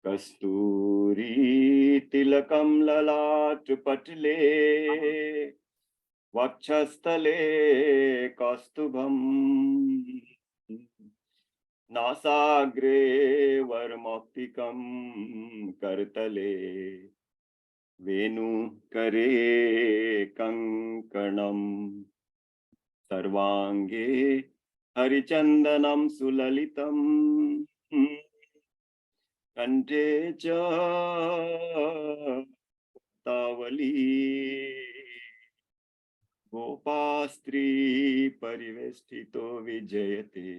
कस्तूरी तिलकम ललाट पटले वक्षस्थले कौस्तुभम नासाग्रे वर्मौक्तिकं करतले वेणुकरे कंकणम सर्वांगे हरिचंदनं सुललितं कंठे च तावली गोपास्त्री परिवेष्टितो विजयते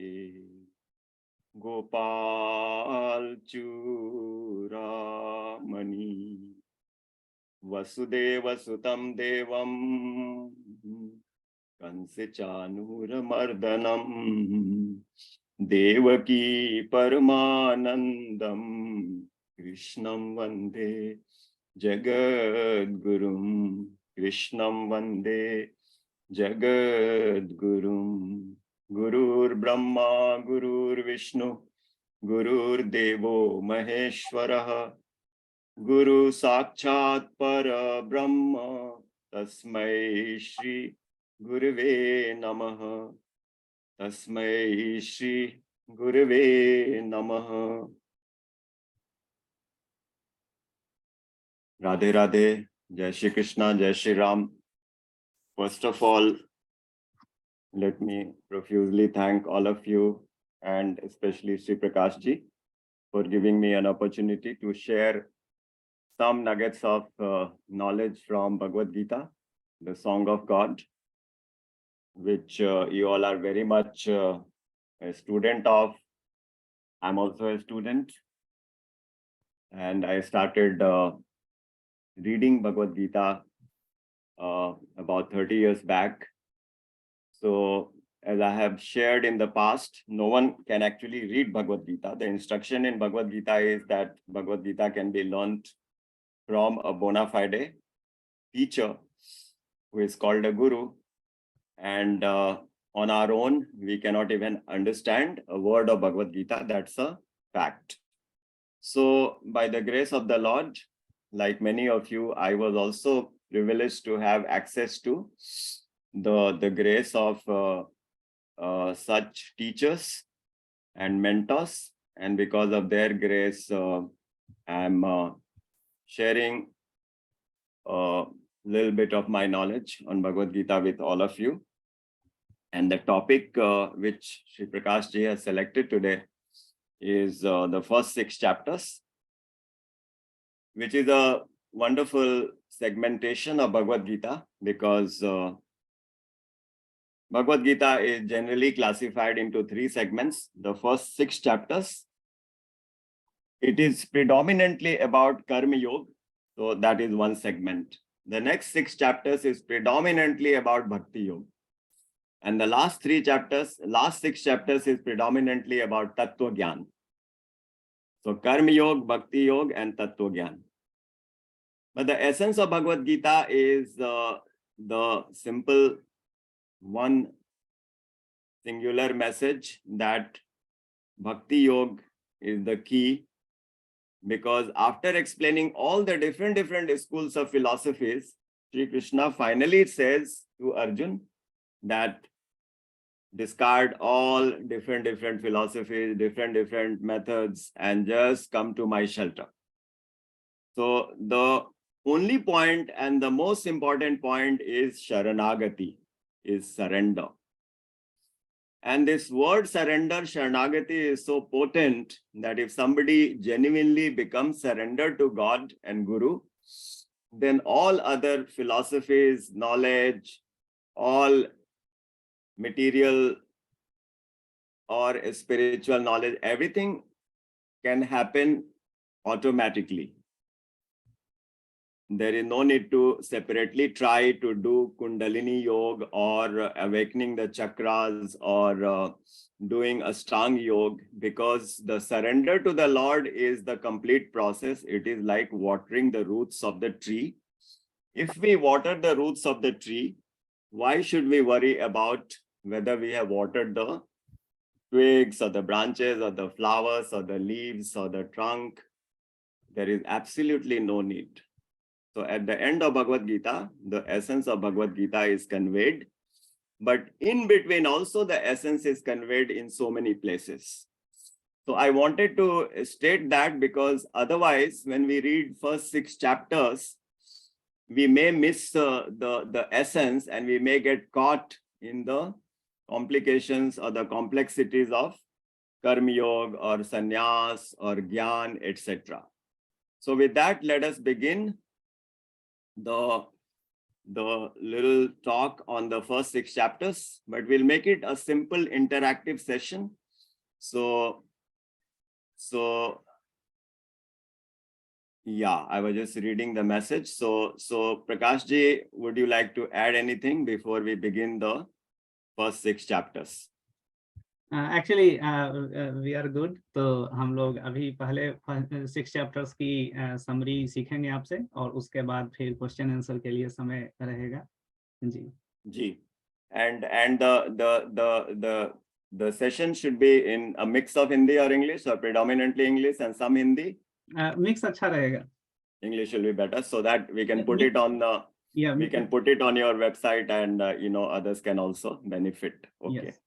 गोपाल चूरामणि वसुदेव सुतं देवं कंस चानूरमर्दनम देवकी परमानंदम कृष्णं वंदे जगद्गुरुं कृष्णं वंदे जगद्गुरुं गुरुर्ब्रह्मा गुरुर्विष्णु गुरुर्देवो महेश्वरः गुरु साक्षात् परब्रह्म तस्मै श्री गुरुवे नमः तस्मै श्री गुरुवे नमः। राधे राधे, जय श्री कृष्णा, जय Shri Ram. First of all, let me profusely thank all of you and especially Shri Prakash ji for giving me an opportunity to share some nuggets of knowledge from Bhagavad Gita, the Song of God, which you all are very much a student of. I'm also a student, and I started reading Bhagavad Gita about 30 years back. So, as I have shared in the past, no one can actually read Bhagavad Gita. The instruction in Bhagavad Gita is that Bhagavad Gita can be learnt from a bona fide teacher who is called a guru. And on our own, we cannot even understand a word of Bhagavad Gita. That's a fact. So, by the grace of the Lord, like many of you, I was also privileged to have access to the grace of such teachers and mentors, and because of their grace, I'm sharing a little bit of my knowledge on Bhagavad Gita with all of you. And the topic which Shri Prakash ji has selected today is the first 6 chapters, which is a wonderful segmentation of Bhagavad Gita, because Bhagavad Gita is generally classified into 3 segments. The first 6 chapters, it is predominantly about Karm Yog, so that is one segment. The next 6 chapters is predominantly about Bhakti Yog. And the last 6 chapters is predominantly about Tattva Gyan. So Karm Yog, Bhakti Yog, and Tattva Gyan. But the essence of Bhagavad Gita is the simple one singular message that Bhakti Yoga is the key, because after explaining all the different schools of philosophies, Sri Krishna finally says to Arjun that discard all different philosophies, different methods, and just come to my shelter. So the only point and the most important point is Sharanagati, is surrender. And this word surrender, Sharanagati, is so potent that if somebody genuinely becomes surrendered to God and Guru, then all other philosophies, knowledge, all material or spiritual knowledge, everything can happen automatically. There is no need to separately try to do Kundalini Yoga or awakening the chakras or doing Ashtanga Yoga, because the surrender to the Lord is the complete process. It is like watering the roots of the tree. If we water the roots of the tree, why should we worry about whether we have watered the twigs or the branches or the flowers or the leaves or the trunk. There is absolutely no need. So at the end of Bhagavad Gita, the essence of Bhagavad Gita is conveyed, but in between also the essence is conveyed in so many places. So I wanted to state that because otherwise when we read first 6 chapters, we may miss the essence and we may get caught in the complications or the complexities of Karm Yog or Sannyas or Gyan, etc. So with that, let us begin the little talk on the first 6 chapters, but we'll make it a simple interactive session. So yeah, I was just reading the message. So Prakash ji, would you like to add anything before we begin the first 6 chapters? Actually, we are good. तो हम लोग अभी पहले 6 chapters की summary सीखेंगे आपसे और उसके बाद फिर क्वेश्चन आंसर के लिए समय रहेगा जी and the session should be in a mix of Hindi or English or predominantly English and some Hindi. Mix अच्छा रहेगा. English will be better so that we can put it on the we can put it on your website and others can also benefit. Okay. Yes.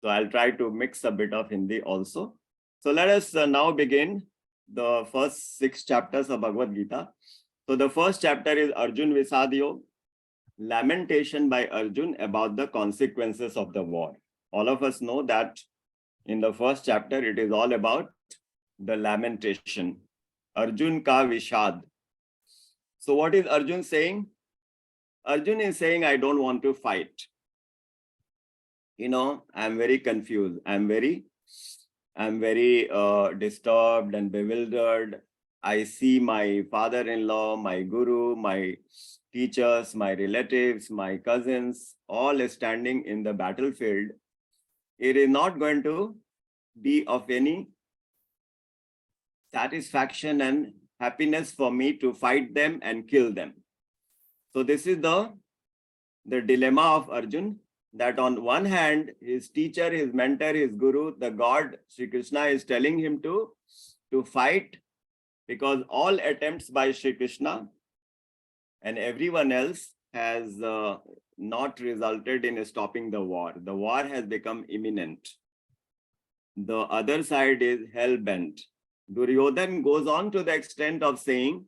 So I'll try to mix a bit of Hindi also. So let us now begin the first 6 chapters of Bhagavad Gita. So the first chapter is Arjun Visad Yog, lamentation by Arjun about the consequences of the war. All of us know that in the first chapter, it is all about the lamentation. Arjun ka Vishad. So what is Arjun saying? Arjun is saying, I don't want to fight. I'm very confused. I'm very disturbed and bewildered. I see my father-in-law, my guru, my teachers, my relatives, my cousins, all standing in the battlefield. It is not going to be of any satisfaction and happiness for me to fight them and kill them. So this is the dilemma of Arjun, that on one hand, his teacher, his mentor, his guru, the God, Shri Krishna is telling him to fight, because all attempts by Shri Krishna and everyone else has not resulted in stopping the war. The war has become imminent. The other side is hell-bent. Duryodhan goes on to the extent of saying,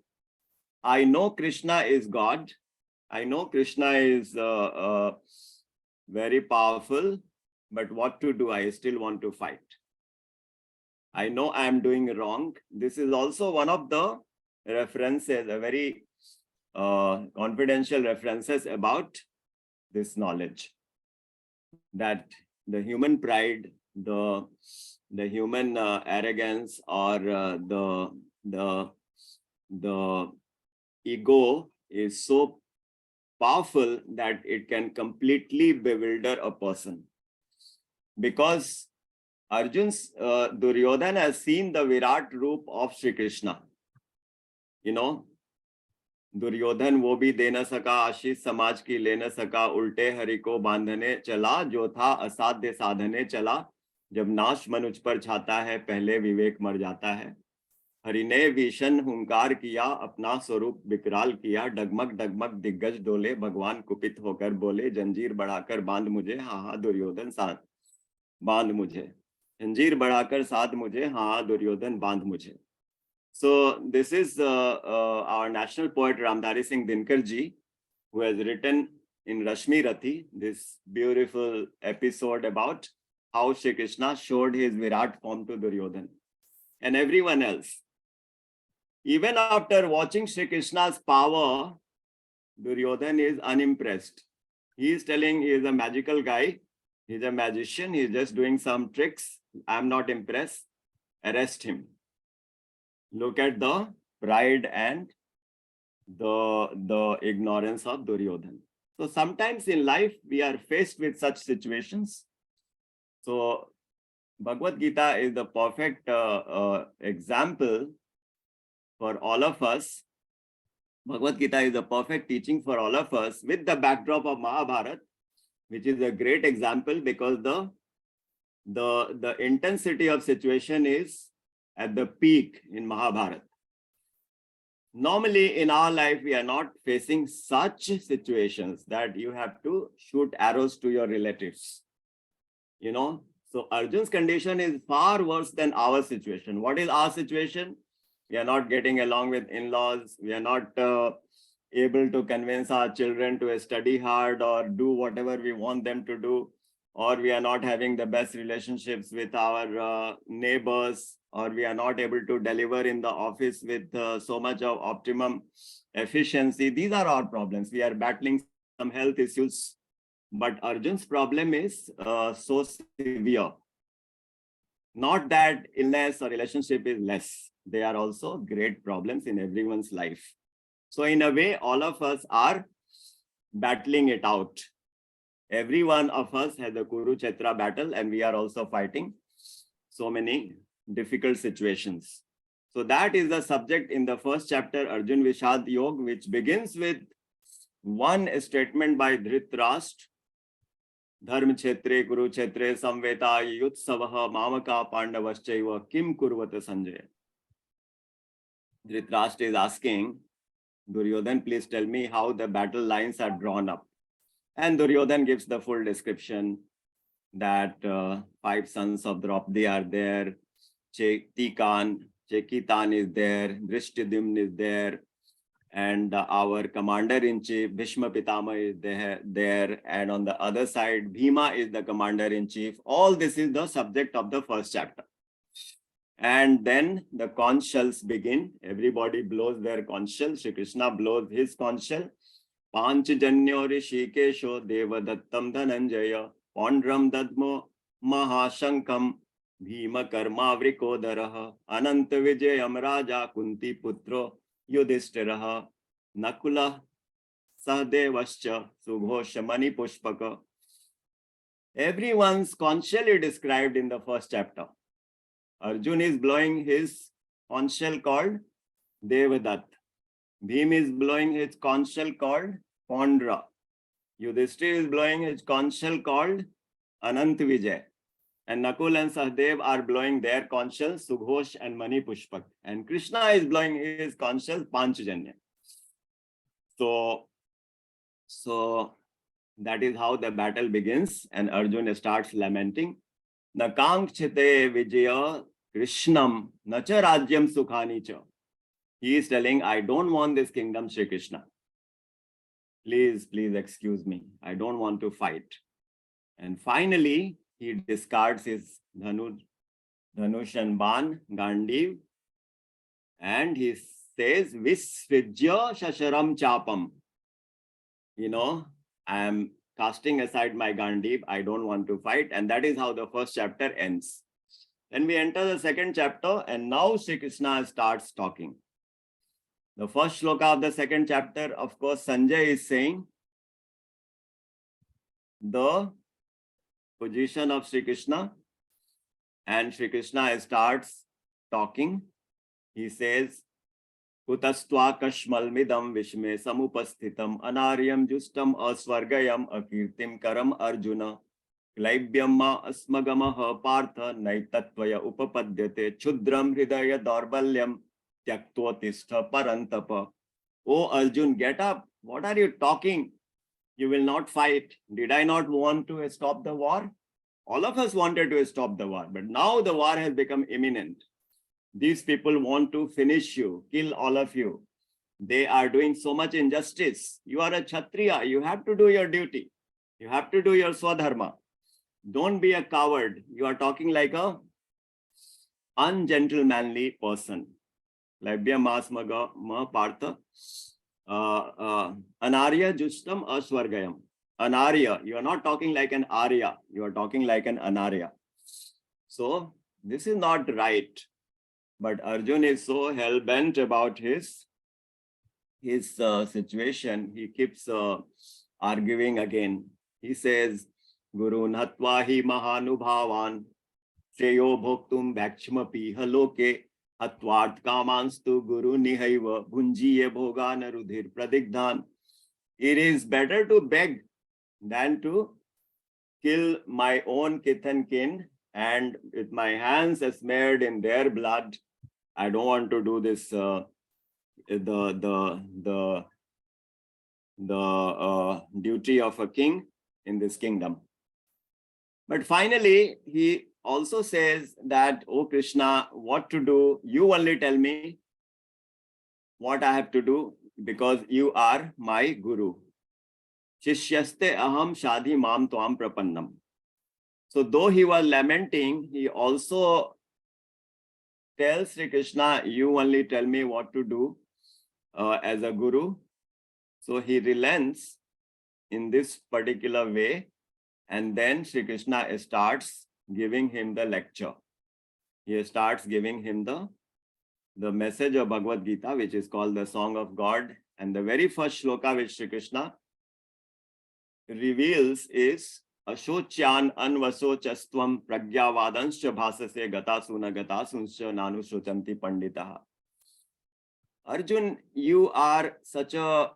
I know Krishna is God. I know Krishna is very powerful, but what to do? I still want to fight. I know I am doing wrong. This is also one of the references, a very confidential references about this knowledge, that the human pride, the human arrogance, or the ego is so powerful that it can completely bewilder a person. Because Arjun's Duryodhan has seen the Virat Roop of Shri Krishna. Duryodhan वो भी दे न सका आशीष समाज की ले न सका उल्टे हरि को बांधने चला जो था असाध्य साधने चला जब नाश मनुज पर छाता है पहले विवेक मर जाता है हरि ने भीषण हुंकार किया अपना स्वरूप विकराल किया डगमग डगमग दिग्गज डोले भगवान कुपित होकर बोले जंजीर बढ़ाकर बांध मुझे हाँ हाँ दुर्योधन साध बांध मुझे जंजीर बढ़ाकर साध मुझे हाँ हाँ दुर्योधन बांध मुझे. So this is our national poet Ramdhari Singh Dinkar ji, who has written in Rashmi Rathi this beautiful episode about how Shri Krishna showed his Virat form to Duryodhan and everyone else. Even after watching Shri Krishna's power, Duryodhan is unimpressed. He is telling he is a magical guy, he is a magician, he is just doing some tricks. I am not impressed. Arrest him. Look at the pride and the ignorance of Duryodhan. So sometimes in life we are faced with such situations. So Bhagavad Gita is the perfect example for all of us. Bhagavad Gita is a perfect teaching for all of us with the backdrop of Mahabharata, which is a great example because the intensity of situation is at the peak in Mahabharata. Normally in our life, we are not facing such situations that you have to shoot arrows to your relatives. You know, so Arjun's condition is far worse than our situation. What is our situation? We are not getting along with in-laws. We are not able to convince our children to study hard or do whatever we want them to do. Or we are not having the best relationships with our neighbors, or we are not able to deliver in the office with so much of optimum efficiency. These are our problems. We are battling some health issues, but Arjun's problem is so severe. Not that illness or relationship is less. They are also great problems in everyone's life. So in a way, all of us are battling it out. Every one of us has a Kurukshetra battle, and we are also fighting so many difficult situations. So that is the subject in the first chapter, Arjun Vishad Yog, which begins with one statement by Dhritarashtra. Dharma Kshetre, Kurukshetre, Samveta, Yutsavaha, Mamaka, Pandavaschaiva, Kim Kurvata Sanjaya. Dhritarashtra is asking Duryodhan, please tell me how the battle lines are drawn up. And Duryodhan gives the full description that 5 sons of Draupadi are there, Chekitan is there, Drishtidimn is there, and our commander-in-chief, Bhishma Pitama is there, and on the other side, Bhima is the commander-in-chief. All this is the subject of the first chapter. And then the conch shells begin. Everybody blows their conch shell. Shri Krishna blows his conch shell. Panchajanyo Rishikesho Devadattam Dhananjaya Pondram Dadmo Mahashankam Bhima Karma Vrikodaraha Ananta Vijayam Raja Kunti Putro Yudhishthiraha Nakula Sahadevascha Subhosha Mani Pushpaka. Everyone's conch shell is described in the first chapter. Arjun is blowing his conch shell called Devadatt. Bhim is blowing his conch shell called Pondra. Yudhishthira is blowing his conch shell called Anant Vijay. And Nakul and Sahadev are blowing their conch shells, Subhosh and Mani Pushpak. And Krishna is blowing his conch shell, Panchajanya. So that is how the battle begins. And Arjun starts lamenting. Nakankshite Vijaya Krishnam Nacha Rajyam Sukhani cha. He is telling, I don't want this kingdom, Shri Krishna. Please excuse me. I don't want to fight. And finally, he discards his Dhanush and Ban, Gandiv, and he says, Visvijya Shasharam Chapam. You know, I am casting aside my Gandiv. I don't want to fight. And that is how the first chapter ends. Then we enter the second chapter, and now Shri Krishna starts talking. The first shloka of the second chapter, of course, Sanjay is saying the position of Shri Krishna, and Shri Krishna starts talking. He says, Kutastva kashmalmidam vishme samupasthitam anaryam justam asvargayam akirtim karam arjuna klaibyam ma asmagamaha partha naitatvaya upapadyate chudram hridaya darbalyam Tyaktotistha parantapa. Oh Arjun, get up. What are you talking? You will not fight. Did I not want to stop the war? All of us wanted to stop the war, but now the war has become imminent. These people want to finish you, kill all of you. They are doing so much injustice. You are a Kshatriya. You have to do your duty. You have to do your Swadharma. Don't be a coward. You are talking like a ungentlemanly person. Labhya masmaga ma partha anarya justam aswargayam. Anarya, you are not talking like an Arya, you are talking like an Anarya. So this is not right. But Arjun is so hell-bent about his situation. He keeps arguing again. He says, Guru Natva hi mahanubhavan Shreyo bhoktum bhakshma piha loke Hatvart kamanstu guru nihaiva bhunjiye bhogana rudhir pradigdhan. It is better to beg than to kill my own kith and kin and with my hands smeared in their blood, I don't want to do this, the duty of a king in this kingdom. But finally, he also says that, oh Krishna, what to do? You only tell me what I have to do, because you are my guru. Shishyaste aham shadhi mam tvam prapannam. So though he was lamenting, he also tells Sri Krishna, you only tell me what to do as a guru. So he relents in this particular way, and then Sri Krishna starts giving him the lecture. He starts giving him the message of Bhagavad Gita, which is called the Song of God. And the very first shloka which Sri Krishna reveals is Ashocyan anvasochastvam pragyavadanscha bhasase gatasuna gatasunscha nanu shochanti panditaha. Arjun, you are such a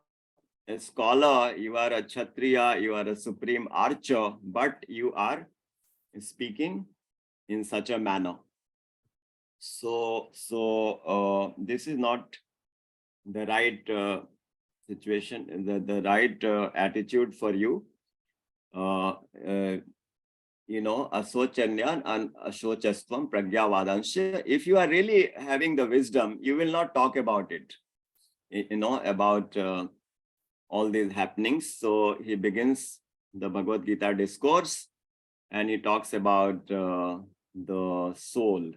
scholar, you are a kshatriya, you are a supreme archer, but you are speaking in such a manner. So this is not the right situation, the right attitude for you. Asochanyan and ashochastvam pragyavadansha. If you are really having the wisdom, you will not talk about it, about all these happenings. So he begins the Bhagavad Gita discourse, and he talks about the soul.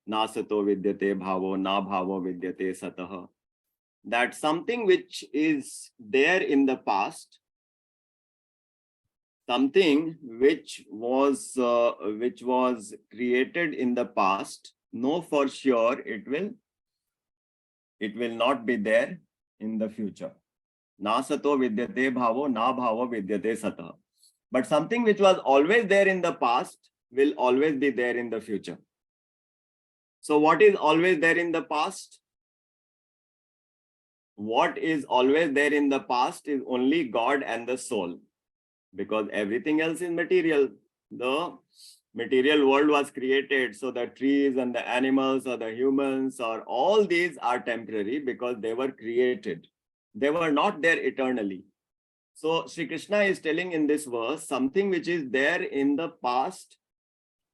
Na sato vidyate bhavo, na bhavo vidyate satah. That something which is there in the past, something which was created in the past, know for sure it will not be there in the future. Na sato vidyate bhavo, na bhavo vidyate satah. But something which was always there in the past will always be there in the future. So what is always there in the past? What is always there in the past is only God and the soul, because everything else is material. The material world was created, so the trees and the animals or the humans or all these are temporary because they were created. They were not there eternally. So Sri Krishna is telling in this verse, something which is there in the past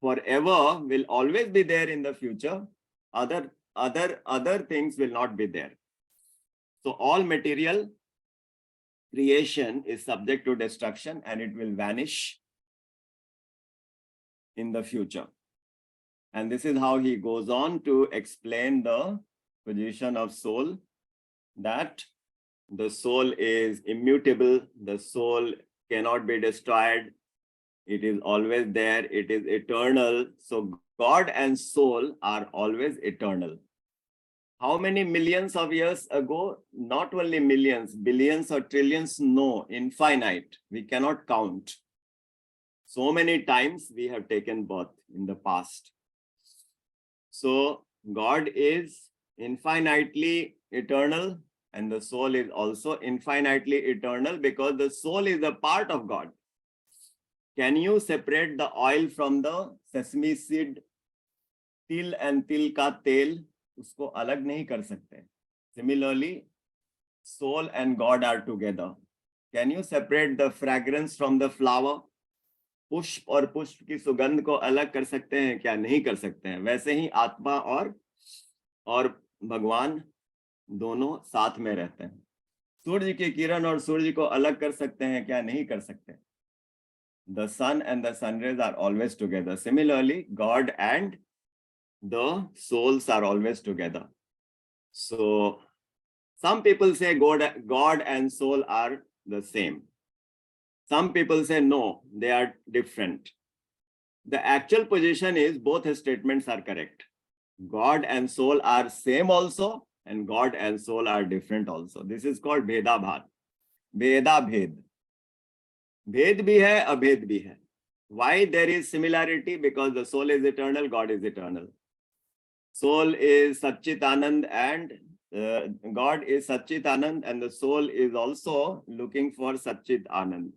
forever will always be there in the future. Other things will not be there. So all material creation is subject to destruction, and it will vanish in the future. And this is how he goes on to explain the position of soul, that the soul is immutable, the soul cannot be destroyed, it is always there, it is eternal. So God and soul are always eternal. How many millions of years ago? Not only millions, billions or trillions, no, infinite. We cannot count. So many times we have taken birth in the past. So God is infinitely eternal, and the soul is also infinitely eternal, because the soul is a part of God. Can you separate the oil from the sesame seed? Til and til ka tel, usko alag nahi kar sakte. Similarly, soul and God are together. Can you separate the fragrance from the flower? पुष्प और पुष्प की सुगंध को अलग कर सकते हैं क्या? नहीं कर सकते हैं. वैसे ही आत्मा और भगवान दोनों साथ में रहते हैं. सूर्य की किरण और सूर्य को अलग कर सकते हैं क्या? नहीं कर सकते. The sun and the sun rays are always together. Similarly, God and the souls are always together. So some people say God and soul are the same. Some people say no, they are different. The actual position is both statements are correct. God and soul are same also, and God and soul are different also. This is called Bheda Bhat. Bheda Bhed. Bhed bhi hai, abhed bhi hai. Why there is similarity? Because the soul is eternal, God is eternal. Soul is Satchit Anand, and God is Satchit Anand, and the soul is also looking for Satchit Anand.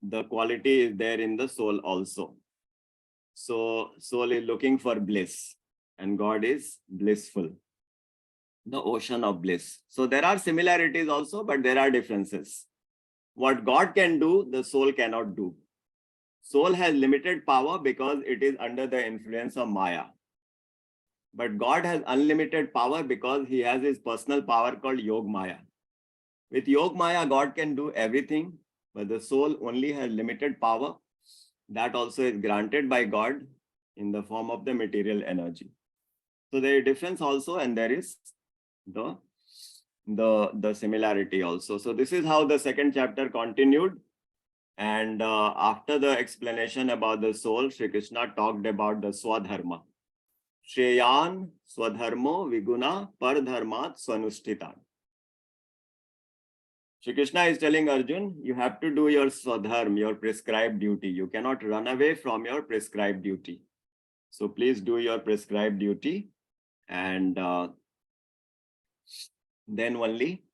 the quality is there in the soul also. So soul is looking for bliss and God is blissful, the ocean of bliss. So there are similarities also, but there are differences. What God can do, the soul cannot do. Soul has limited power because it is under the influence of Maya. But God has unlimited power because he has his personal power called Yog Maya. With Yog Maya, God can do everything, but the soul only has limited power. That also is granted by God in the form of the material energy. So there is difference also, and there is the similarity also. So this is how the second chapter continued. And after the explanation about the soul, Shri Krishna talked about the Swadharma. Shreyan Swadharmo Viguna Pardharmat Swanushthitan. Shri Krishna is telling Arjun, you have to do your Swadharma, your prescribed duty. You cannot run away from your prescribed duty. So please do your prescribed duty, and then only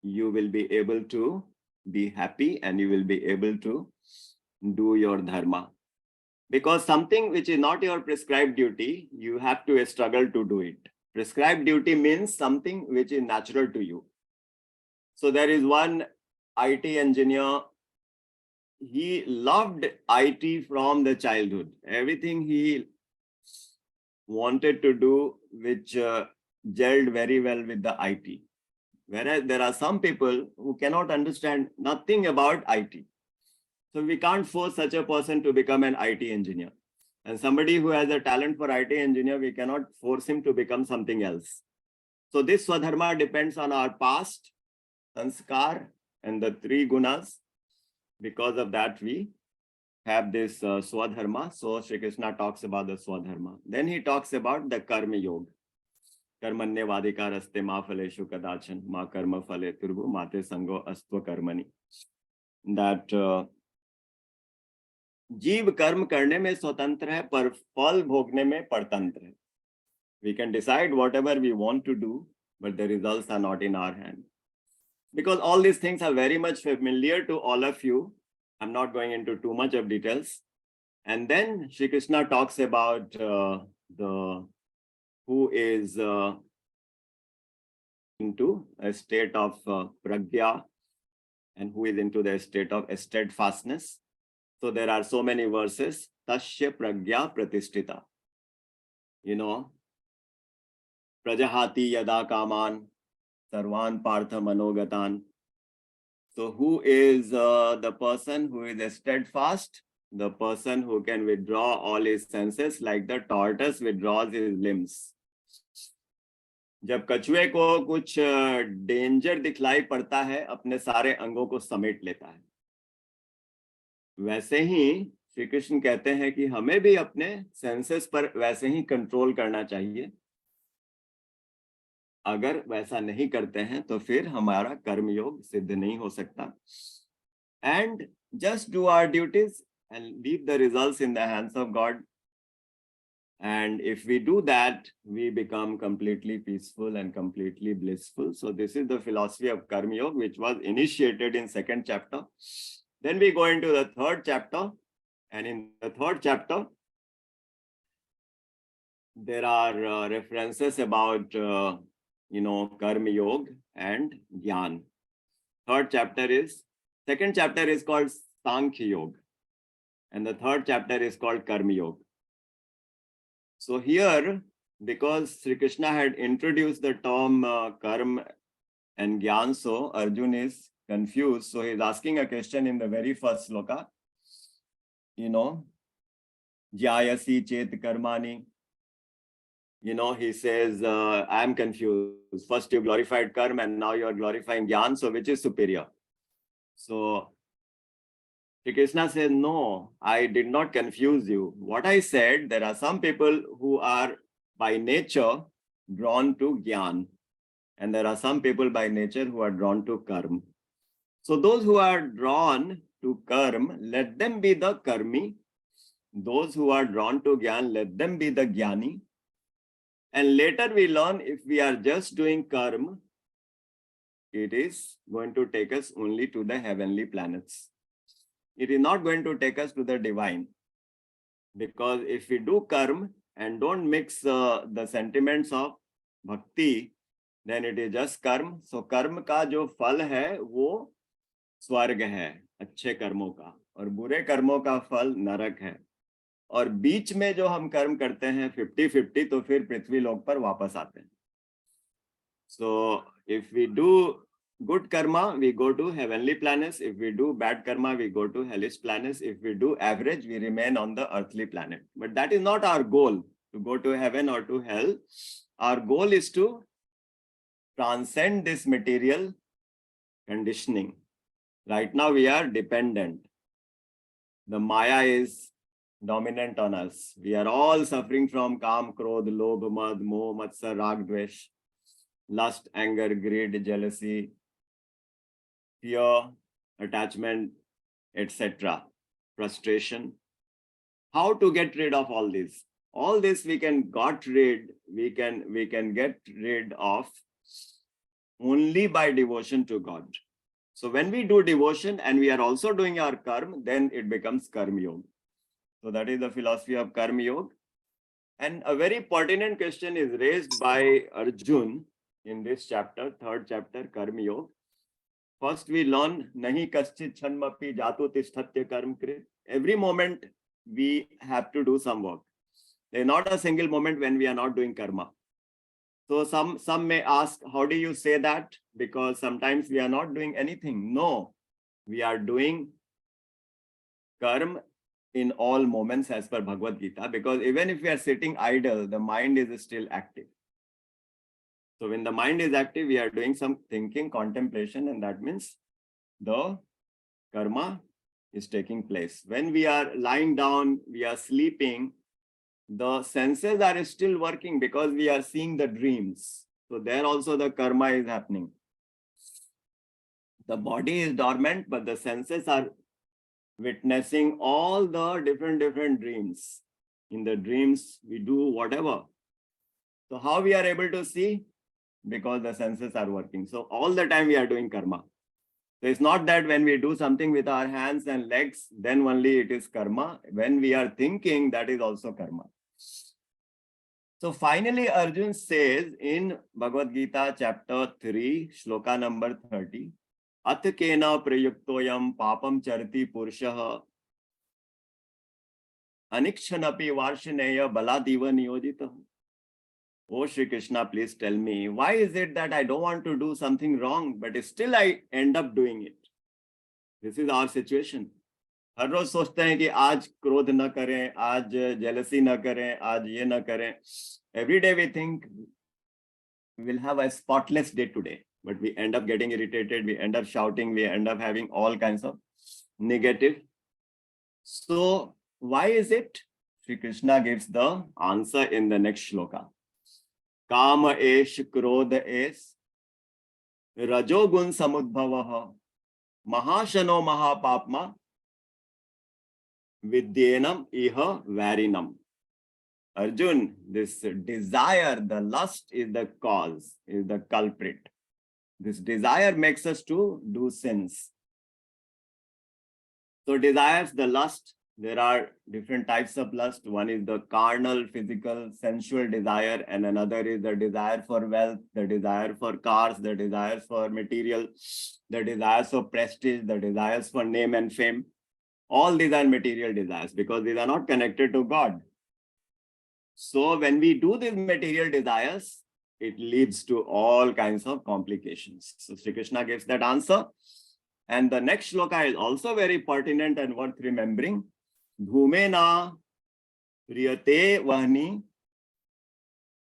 you will be able to be happy and you will be able to do your dharma. Because something which is not your prescribed duty, you have to struggle to do it. Prescribed duty means something which is natural to you. So there is one IT engineer. He loved IT from the childhood. Everything he wanted to do, which gelled very well with the IT. Whereas there are some people who cannot understand nothing about IT. So we can't force such a person to become an IT engineer. And somebody who has a talent for IT engineer, we cannot force him to become something else. So this Swadharma depends on our past, sanskar, and the three gunas. Because of that, we have this Swadharma. So Shri Krishna talks about the Swadharma. Then he talks about the Karm Yog. Karmanye vadikaraste ma phaleshu kadachan ma karma phale turbu mate sango astva karmani. That जीव कर्म करने में स्वतंत्र है पर फल भोगने में परतंत्र है. We can decide whatever we want to do, but the results are not in our hand. Because all these things are very much familiar to all of you. I'm not going into too much of details. And then Shri Krishna talks about who is into a state of pragya and who is into the state of steadfastness. So there are so many verses. Tasya pragya pratishtita. Prajahati yada kaman sarvan partha manogatan. So who is the person who is steadfast? The person who can withdraw all his senses like the tortoise withdraws his limbs. जब कछुए को कुछ danger दिखलाई पड़ता है, अपने सारे अंगों को समेट लेता है. वैसे ही श्री कृष्ण कहते हैं कि हमें भी अपने सेंसेस पर वैसे ही कंट्रोल करना चाहिए. अगर वैसा नहीं करते हैं तो फिर हमारा कर्म योग सिद्ध नहीं हो सकता. And just do our duties and leave the results in the hands of God. And if we do that, we become completely peaceful and completely blissful. So this is the philosophy of Karm Yog, which was initiated in second chapter. Then we go into the third chapter. And in the third chapter, there are references about, Karm Yog and Gyan. Second chapter is called Sankhya Yog. And the third chapter is called Karm Yog. So here, because Sri Krishna had introduced the term Karm and Gyan, so Arjun is confused. So he's asking a question in the very first sloka. Jayasi Chet Karmani. He says, I'm confused. First you glorified Karm and now you are glorifying Gyan. So which is superior? So Shri Krishna says, no, I did not confuse you. What I said, there are some people who are by nature drawn to Gyan. And there are some people by nature who are drawn to Karm. So those who are drawn to Karm, let them be the Karmi. Those who are drawn to Gyan, let them be the Gyani. And later we learn if we are just doing Karm, it is going to take us only to the heavenly planets. it is not going to take us to the divine. Because if we do karma and don't mix the sentiments of bhakti, then it is just karma. So karma का जो फल है वो स्वर्ग है अच्छे कर्मों का, और बुरे कर्मों का फल नरक है, और बीच में जो हम कर्म करते हैं 50-50, तो फिर पृथ्वी लोक पर वापस आते हैं. So if we do good karma, we go to heavenly planets. If we do bad karma, we go to hellish planets. If we do average, we remain on the earthly planet. But that is not our goal, to go to heaven or to hell. Our goal is to transcend this material conditioning. Right now we are dependent. The Maya is dominant on us. We are all suffering from Kam, Krodh, Lobh, Mad, Moh, Matsar, Rag, Dvesh, lust, anger, greed, jealousy, fear, attachment, etc., frustration. How to get rid of all this? All this we can get rid of only by devotion to God. So when we do devotion and we are also doing our karma, then it becomes Karm Yog. So that is the philosophy of Karm Yog. And a very pertinent question is raised by Arjun in this chapter, third chapter, Karm Yog. First we learn, Nahi kaschit chanmapi jatu tishtatya karm krit. Every moment we have to do some work. There is not a single moment when we are not doing karma. So some may ask, how do you say that? Because sometimes we are not doing anything. No, we are doing karma in all moments as per Bhagavad Gita, because even if we are sitting idle, the mind is still active. So when the mind is active, we are doing some thinking, contemplation, and that means the karma is taking place. When we are lying down, we are sleeping, the senses are still working because we are seeing the dreams. So there also the karma is happening. The body is dormant, but the senses are witnessing all the different dreams. In the dreams, we do whatever. So how we are able to see? Because the senses are working. So all the time we are doing karma. So it's not that when we do something with our hands and legs, then only it is karma. When we are thinking, that is also karma. So finally, Arjun says in Bhagavad Gita chapter 3, shloka number 30, At kena prayuktoyam papam charti purushah anikshanapi varshaneya baladiva niyojita. Oh, Shri Krishna, please tell me, why is it that I don't want to do something wrong, but still I end up doing it? This is our situation. हर रोज सोचते हैं कि आज क्रोध न करें, आज jealousy न करें, आज ये न करें. Every day we think we will have a spotless day today, but we end up getting irritated, we end up shouting, we end up having all kinds of negative. So why is it? Shri Krishna gives the answer in the next shloka. Kama esh krodha es rajogun samudbhavah mahashano mahapapma vidyenam iha varinam. Arjun, this desire, the lust is the cause, is the culprit. This desire makes us to do sins. So desires, the lust, there are different types of lust. One is the carnal, physical, sensual desire, and another is the desire for wealth, the desire for cars, the desires for material, the desires for prestige, the desires for name and fame. All these are material desires because these are not connected to God. So when we do these material desires, it leads to all kinds of complications. So Shri Krishna gives that answer. And the next shloka is also very pertinent and worth remembering. Dhumena priyate vahni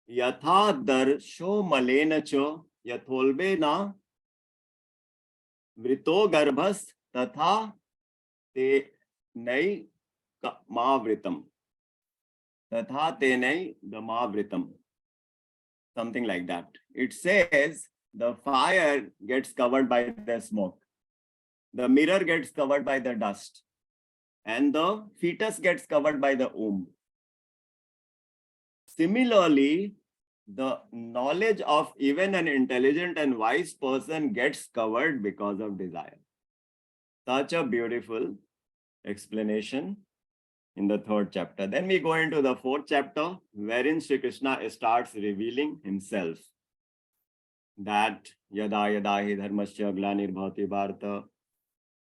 yatha darsho malena cha yatholbena vrito garbhas tatha te nai mavritam. Tatha te nai mavritam. Something like that. It says the fire gets covered by the smoke. The mirror gets covered by the dust. And the fetus gets covered by the womb. Similarly, the knowledge of even an intelligent and wise person gets covered because of desire. Such a beautiful explanation in the 3rd chapter. Then we go into the 4th chapter, wherein Shri Krishna starts revealing himself. That yada yada hi dharmasya glanir bhavati.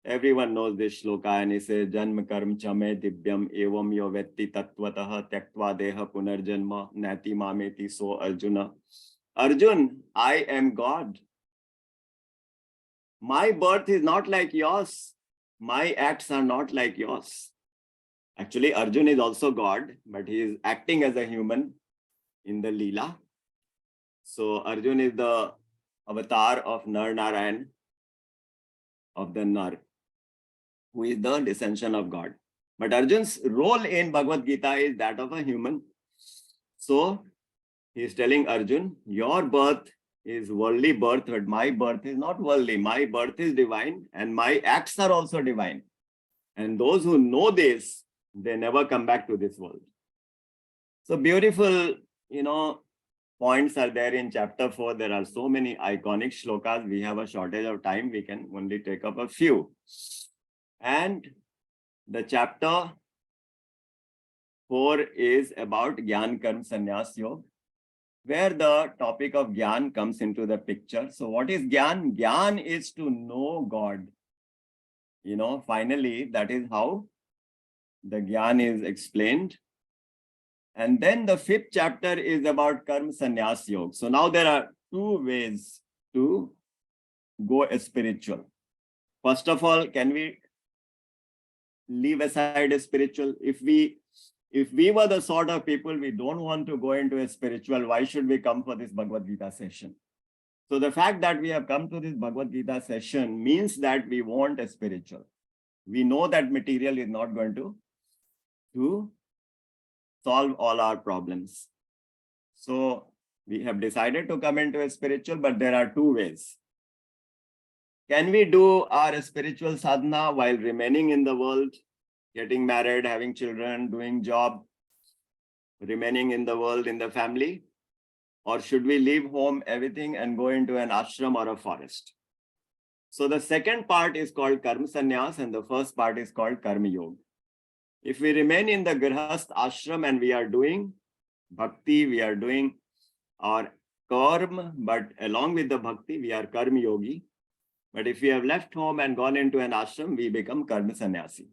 Everyone knows this shloka, and he says, Janma karm chame divyam evam yo vetti tatvatah tyaktva deha punarjanma nati mameti so Arjuna. Arjun, I am God. My birth is not like yours. My acts are not like yours. Actually, Arjun is also God, but he is acting as a human in the Leela. So Arjun is the avatar of Nar Narayan, of the Nar, who is the descension of God. But Arjun's role in Bhagavad Gita is that of a human. So he is telling Arjun, your birth is worldly birth, but my birth is not worldly. My birth is divine, and my acts are also divine. And those who know this, they never come back to this world. So beautiful, points are there in chapter 4. There are so many iconic shlokas. We have a shortage of time. We can only take up a few. And the chapter 4 is about Gyan Karm Sannyas Yoga, where the topic of Gyan comes into the picture. So what is Gyan? Gyan is to know God. Finally, that is how the Gyan is explained. And then the 5th chapter is about Karm Sannyas Yoga. So now there are 2 ways to go spiritual. First of all, can we leave aside a spiritual? If we were the sort of people we don't want to go into a spiritual, why should we come for this Bhagavad Gita session? So the fact that we have come to this Bhagavad Gita session means that we want a spiritual. We know that material is not going to solve all our problems. So we have decided to come into a spiritual, but there are 2 ways. Can we do our spiritual sadhana while remaining in the world, getting married, having children, doing job, remaining in the world, in the family? Or should we leave home, everything, and go into an ashram or a forest? So the second part is called Karma Sannyas, and the first part is called Karm Yog. If we remain in the Grihast ashram and we are doing bhakti, we are doing our karma, but along with the bhakti, we are karma yogi. But if we have left home and gone into an ashram, we become karma sannyasi.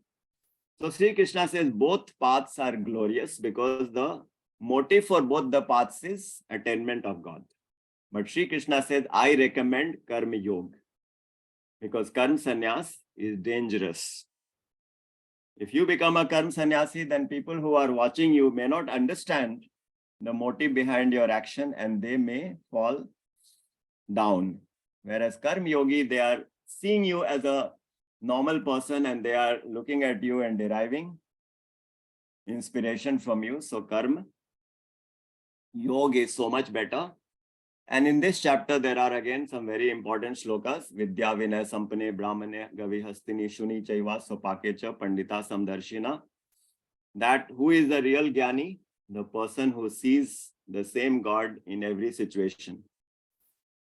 So Sri Krishna says both paths are glorious because the motive for both the paths is attainment of God. But Sri Krishna says, I recommend karma yoga because karma sannyas is dangerous. If you become a karma sannyasi, then people who are watching you may not understand the motive behind your action and they may fall down. Whereas karma yogi, they are seeing you as a normal person and they are looking at you and deriving inspiration from you. So karma yoga is so much better. And in this chapter, there are again some very important shlokas. Vidya vinay sampane brahmane gavi hastini shuni chaiva sopakecha pandita samdarshina. That who is the real jnani? The person who sees the same God in every situation.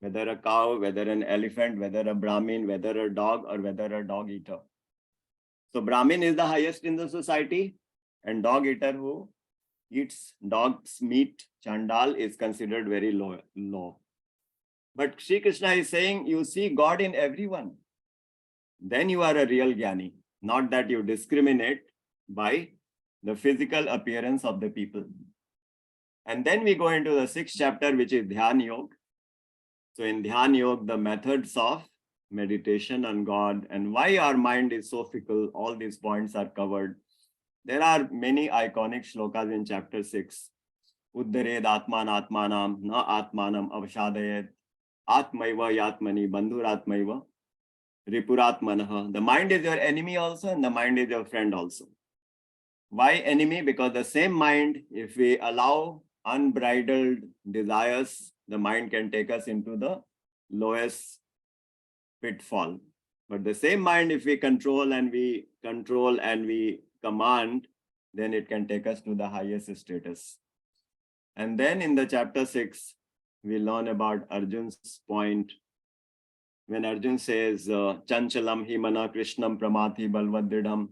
Whether a cow, whether an elephant, whether a Brahmin, whether a dog, or whether a dog eater. So Brahmin is the highest in the society, and dog eater who eats dog's meat, Chandal, is considered very low. But Sri Krishna is saying, you see God in everyone. Then you are a real jnani, not that you discriminate by the physical appearance of the people. And then we go into the 6th chapter, which is Dhyan Yoga. So in Dhyan Yoga, the methods of meditation on God and why our mind is so fickle, all these points are covered. There are many iconic shlokas in chapter 6. Uddared atman atmanam na atmanam avashadayet atmaiva yatmani bandhuratmaiva ripuratmanaha. The mind is your enemy also and the mind is your friend also. Why enemy? Because the same mind, if we allow unbridled desires, the mind can take us into the lowest pitfall. But the same mind, if we control and we command, then it can take us to the highest status. And then in the chapter 6, we learn about Arjun's point. When Arjun says, Chanchalam himana krishnam pramati balvadridham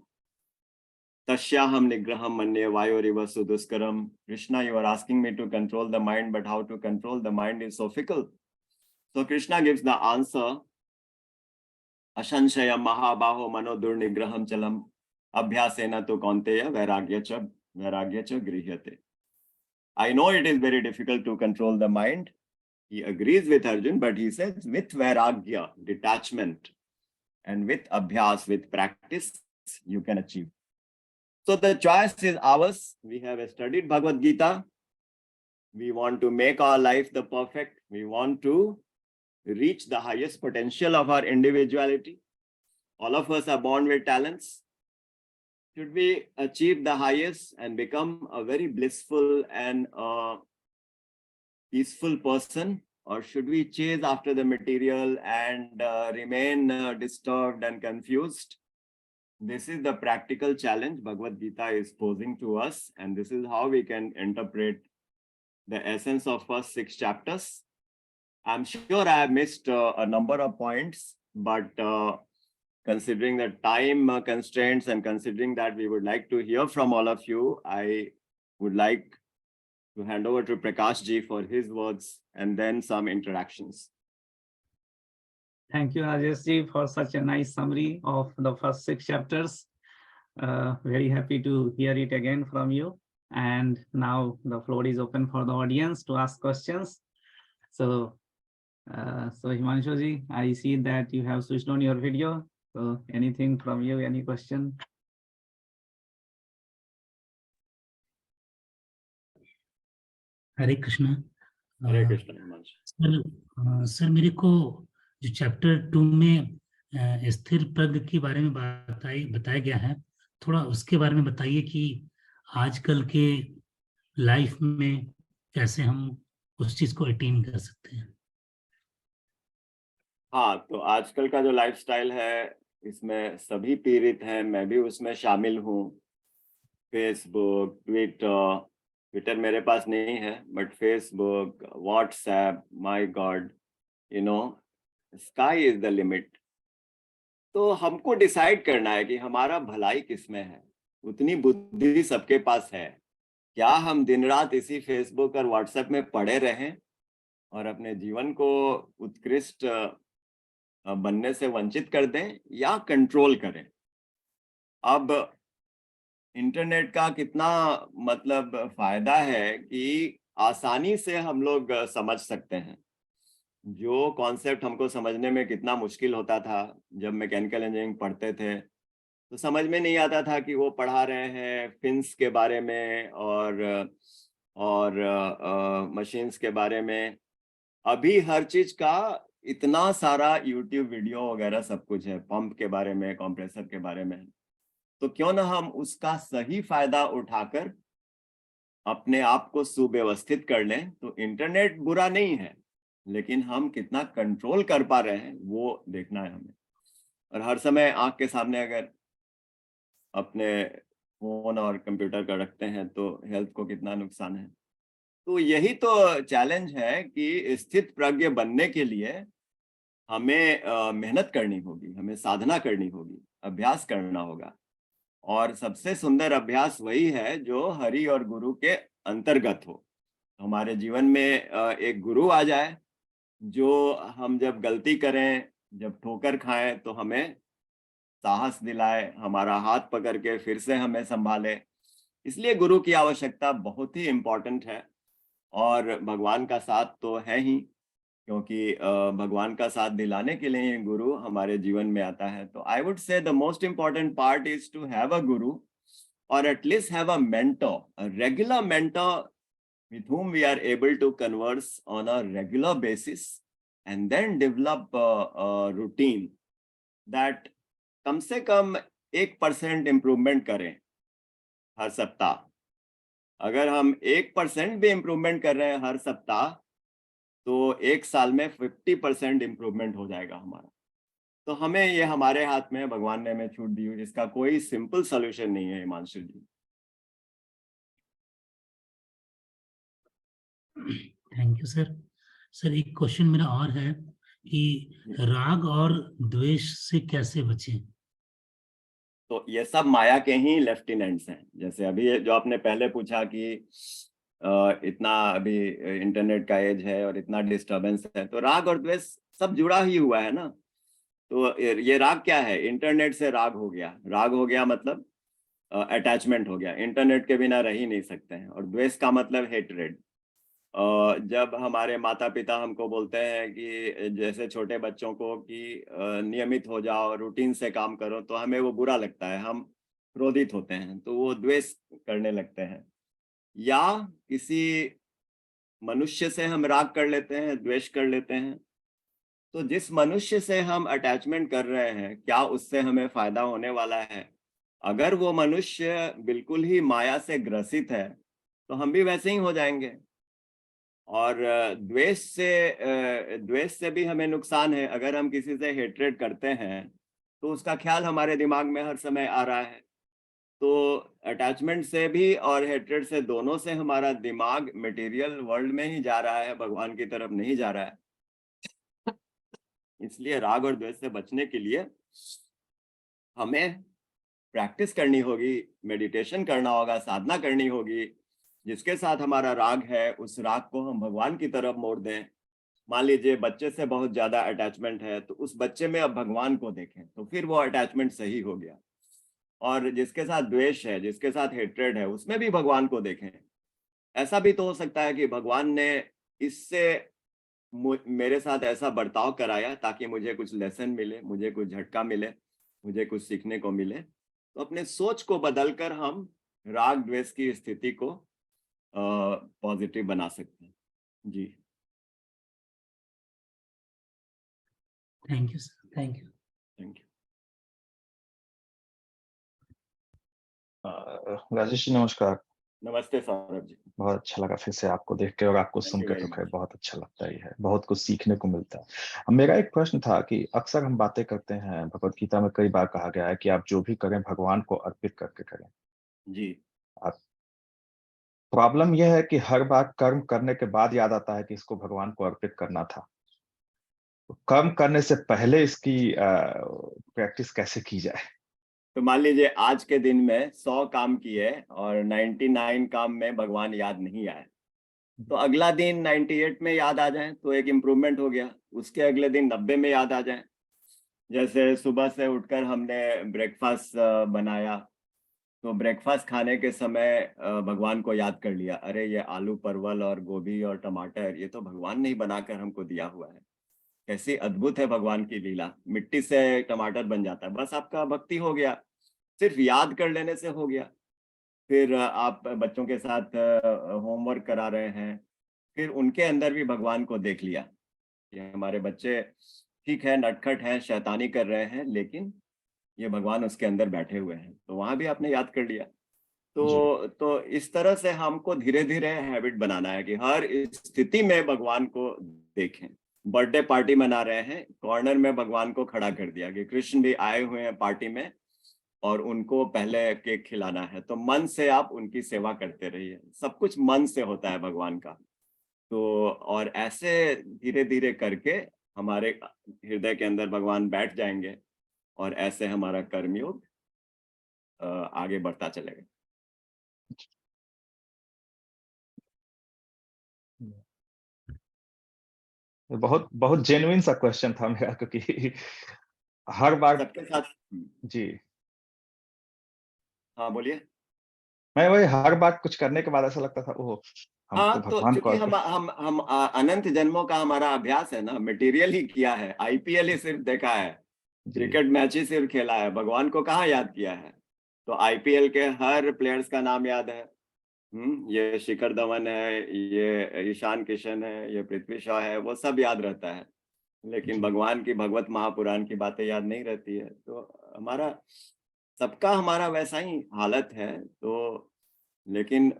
Tasyaham nigraham manye vayoriva suduskaram. Krishna, you are asking me to control the mind, but how to control the mind is so fickle. So Krishna gives the answer. Ashanshayam mahabaho mano durnigraham chalam abhyasena tu kaunteya vairagya cha grihyate. I know it is very difficult to control the mind. He agrees with Arjun, but he says with vairagya, detachment, and with abhyas, with practice, you can achieve. So the choice is ours. We have studied Bhagavad Gita. We want to make our life the perfect. We want to reach the highest potential of our individuality. All of us are born with talents. Should we achieve the highest and become a very blissful and peaceful person, or should we chase after the material and remain disturbed and confused? This is the practical challenge Bhagavad Gita is posing to us, and this is how we can interpret the essence of first 6 chapters. I'm sure I have missed a number of points, but considering the time constraints and considering that we would like to hear from all of you, I would like to hand over to Prakash ji for his words and then some interactions. Thank you, Rajesh ji, for such a nice summary of the first 6 chapters. Very happy to hear it again from you. And now the floor is open for the audience to ask questions. So Himanshu ji, I see that you have switched on your video. So anything from you, any question? Hare Krishna. Hare Krishna Himanshu. Sir मेरे को जो chapter 2 में स्थिर प्रज्ञ के बारे में बताया गया है, थोड़ा उसके बारे में बताइए कि आजकल के लाइफ में कैसे हम उस चीज को अटेन कर सकते हैं। हाँ, तो आजकल का जो लाइफस्टाइल है इसमें सभी पीड़ित हैं, मैं भी उसमें शामिल हूँ। फेसबुक, ट्विटर मेरे पास नहीं है, but Facebook, WhatsApp, my God, you know, sky is the limit. तो हमको डिसाइड करना है कि हमारा भलाई किसमें है। उतनी बुद्धि सबके पास है। क्या हम दिन रात इसी फेसबुक और व्हाट्सएप में पड़े रहें और अपने जीवन को उत्कृष्ट बनने से वंचित कर दें, या कंट्रोल करें? अब इंटरनेट का कितना मतलब फायदा है कि आसानी से हम लोग समझ सकते हैं। जो कॉन्सेप्ट हमको समझने में कितना मुश्किल होता था, जब मैकेनिकल इंजीनियरिंग पढ़ते थे तो समझ में नहीं आता था कि वो पढ़ा रहे हैं फिन्स के बारे में और मशीन्स के बारे में। अभी हर चीज का इतना सारा यूट्यूब वीडियो वगैरह सब कुछ है, पंप के बारे में, कंप्रेसर के बारे में। तो क्यों ना हम उसका सही फायदा उठाकर अपने आप को सुव्यवस्थित कर लें। तो इंटरनेट बुरा नहीं है, लेकिन हम कितना कंट्रोल कर पा रहे हैं वो देखना है हमें। और हर समय आंख के सामने अगर अपने फोन और कंप्यूटर का रखते हैं तो हेल्थ को कितना नुकसान है। तो यही तो चैलेंज है कि स्थित प्रज्ञ बनने के लिए हमें मेहनत करनी होगी, हमें साधना करनी होगी, अभ्यास करना होगा। और सबसे सुंदर अभ्यास वही है जो हरि और गुरु के अंतर्गत हो। हमारे जीवन में एक गुरु आ जाए जो हम जब गलती करें, जब ठोकर खाएं तो हमें साहस दिलाए, हमारा हाथ पकड़ के फिर से हमें संभाले। इसलिए गुरु की आवश्यकता बहुत ही इम्पोर्टेंट है। और भगवान का साथ तो है ही, क्योंकि भगवान का साथ दिलाने के लिए गुरु हमारे जीवन में आता है। तो I would say the most important part is to have a guru, or at least have a mentor, a regular mentor with whom we are able to converse on a regular basis, and then develop a routine that कम से कम 1% improvement करें हर सप्ताह। अगर हम 1% भी improvement कर रहे हैं हर सप्ताह, तो 1 साल में 50% इम्प्रूवमेंट हो जाएगा हमारा। तो हमें ये हमारे हाथ में, भगवान ने हमें छूट दी हुई, इसका कोई सिंपल सॉल्यूशन नहीं है Himanshu ji. Thank you sir. Sir एक क्वेश्चन मेरा और है कि राग और द्वेष से कैसे बचें? तो ये सब माया के ही लेफ्टिनेंट्स हैं। जैसे अभी जो आपने पहले पूछा कि इतना अभी इंटरनेट का एज है और इतना डिस्टरबेंस है, तो राग और द्वेष सब जुड़ा ही हुआ है ना। तो ये राग क्या है? इंटरनेट से राग हो गया। राग हो गया मतलब अटैचमेंट हो गया, इंटरनेट के बिना रह ही नहीं सकते हैं। और द्वेष का मतलब हेटरेड। जब हमारे माता पिता हमको बोलते हैं कि जैसे छोटे बच्चों को कि नियमित हो जाओ, रूटीन से काम करो, तो हमें वो बुरा लगता है, हम क्रोधित होते हैं, तो वो द्वेष करने लगते हैं। या किसी मनुष्य से हम राग कर लेते हैं, द्वेष कर लेते हैं। तो जिस मनुष्य से हम अटैचमेंट कर रहे हैं, क्या उससे हमें फायदा होने वाला है? अगर वो मनुष्य बिल्कुल ही माया से ग्रसित है, तो हम भी वैसे ही हो जाएंगे। और द्वेष से भी हमें नुकसान है। अगर हम किसी से हेट्रेड करते हैं, तो उसका ख्याल हमारे दिमाग में हर समय आ रहा है। तो अटैचमेंट से भी और हेट्रेड से, दोनों से हमारा दिमाग मटेरियल वर्ल्ड में ही जा रहा है, भगवान की तरफ नहीं जा रहा है। इसलिए राग और द्वेष से बचने के लिए हमें प्रैक्टिस करनी होगी, मेडिटेशन करना होगा, साधना करनी होगी। जिसके साथ हमारा राग है, उस राग को हम भगवान की तरफ मोड़ दें। मान लीजिए बच्चे से बहुत ज्यादा अटैचमेंट है, तो उस बच्चे में अब भगवान को देखें, तो फिर वो अटैचमेंट सही हो गया। और जिसके साथ द्वेष है, जिसके साथ हेट्रेड है, उसमें भी भगवान को देखें। ऐसा भी तो हो सकता है कि भगवान ने इससे मेरे साथ ऐसा बर्ताव कराया ताकि मुझे कुछ लेसन मिले, मुझे कुछ झटका मिले, मुझे कुछ सीखने को मिले। तो अपने सोच को बदलकर हम राग द्वेष की स्थिति को पॉजिटिव बना सकते हैं। जी, thank you sir, thank you. Thank you. Rajesh ji नमस्कार। नमस्ते सौरभ जी। बहुत अच्छा लगा फिर से आपको देख के और आपको Thank सुन you के, very तो खैर much. बहुत अच्छा लगता ही है, बहुत कुछ सीखने को मिलता है। अब मेरा एक प्रश्न था कि अक्सर हम बातें करते हैं, भगवत गीता में कई बार कहा गया है कि आप जो भी करें भगवान को अर्पित करके करें। जी, आप प्रॉब्लम यह है कि हर बार कर्म करने के बाद याद आता है कि इसको भगवान को अर्पित करना था। तो कर्म करने से पहले इसकी प्रैक्टिस कैसे की जाए? तो मान लीजिए आज के दिन में 100 काम किए और 99 काम में भगवान याद नहीं आए, तो अगला दिन 98 में याद आ जाए तो एक इम्प्रूवमेंट हो गया। उसके अगले दिन 90 में याद आ जाए। जैसे सुबह से उठकर हमने ब्रेकफास्ट बनाया, तो ब्रेकफास्ट खाने के समय भगवान को याद कर लिया, अरे ये आलू परवल और गोभी और टमाटर, ये तो भगवान ने ही बनाकर हमको दिया हुआ है। कैसी अद्भुत है भगवान की लीला, मिट्टी से टमाटर बन जाता है। बस आपका भक्ति हो गया, सिर्फ याद कर लेने से हो गया। फिर आप बच्चों के साथ होमवर्क करा रहे हैं, फिर उनके अंदर भी भगवान को देख लिया। ये हमारे बच्चे ठीक है, नटखट हैं, शैतानी कर रहे हैं, लेकिन ये भगवान उसके अंदर बैठे हुए हैं, तो वहां भी आपने याद कर लिया। जी तो इस तरह से हमको धीरे धीरे हैबिट बनाना है कि हर स्थिति में भगवान को देखें। बर्थडे पार्टी मना रहे हैं, कॉर्नर में भगवान को खड़ा कर दिया कि कृष्ण भी आए हुए हैं पार्टी में और उनको पहले केक खिलाना है, तो मन से आप उनकी सेवा करते रहिए। सब कुछ मन से होता है भगवान का। तो और ऐसे धीरे धीरे करके हमारे हृदय के अंदर भगवान बैठ जाएंगे और ऐसे हमारा कर्मयोग आगे बढ़ता चलेगा। बहुत बहुत जेन्युइन सा क्वेश्चन था मेरा, क्योंकि हर बार सबके साथ। जी हाँ बोलिए। मैं वही हर बार कुछ करने के बाद ऐसा लगता था, ओह हम तो हाँ, तो भगवान को चूंकि हम अनंत जन्मों का हमारा अभ्यास है ना, मटेरियल ही किया है, आईपीएल ही सिर्फ देखा है, जी क्रिकेट मैच ही सिर्फ खेला है, भगवान को कहाँ याद किया है। तो आईपीएल के हर प्लेयर्स का नाम याद है। ये शिखर धवन है, ये ईशान किशन है, ये पृथ्वी शॉ है, वो सब याद रहता है। लेकिन जी भगवान की भगवत महापुराण की बातें याद नहीं रहती है। तो हमारा सबका हमारा वैसा ही हालत है। तो लेकिन